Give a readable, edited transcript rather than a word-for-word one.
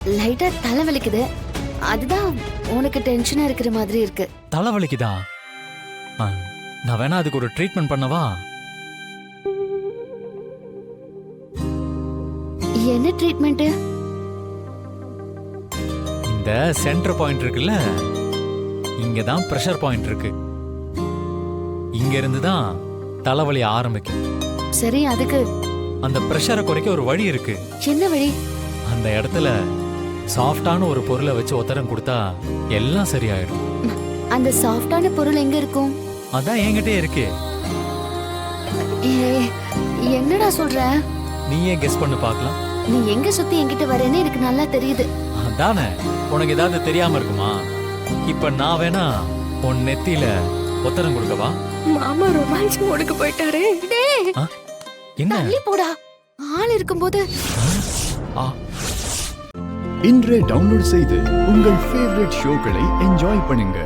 லைட்டா தலை வலிக்குது. அதுதான் உனக்கு டென்ஷனா இருக்கிற மாதிரி இருக்கு. தலைவலிக்குதா? நான் வேணா அதுக்கு ஒரு ட்ரீட்மெண்ட் பண்ணவா? என்ன ட்ரீட்மெண்ட்? இந்த சென்டர் பாயிண்ட் இருக்குல்ல, இங்க தான் பிரஷர் பாயிண்ட் இருக்கு. இங்க இருந்து தான் தலைவலி ஆரம்பிக்கும். சரி, அதுக்கு அந்த பிரஷரை குறைக்க ஒரு வழி இருக்கு. என்ன வழி? அந்த இடத்துல சாஃப்டான ஒரு பொருளை வச்சு ஒத்தடம் கொடுத்தா எல்லாம் சரியாயிடும். அந்த சாஃப்டான பொருள் எங்க இருக்கும்? அதான் என்கிட்டே இருக்கு. என்னடா சொல்ற? நீயே கெஸ் பண்ணு பார்க்கலாம். நீ எங்க சுத்தி என்கிட்ட வரேன்னு எனக்கு நல்லா தெரியுது. அதானே, உனக்கு ஏதாவது தெரியாம இருக்குமா? இப்ப நான் வேணா உன் நெத்தியில ஒத்தடம் கொடுக்கவா? மாமா ரொமான்ஸ் மோடுக்கு போயிட்டாரே. டேய், என்ன? தள்ளி போடா. ஆள் இருக்கும்போது. இன்றே டவுன்லோட் செய்து உங்கள் ஃபேவரட் ஷோக்களை என்ஜாய் பண்ணுங்க.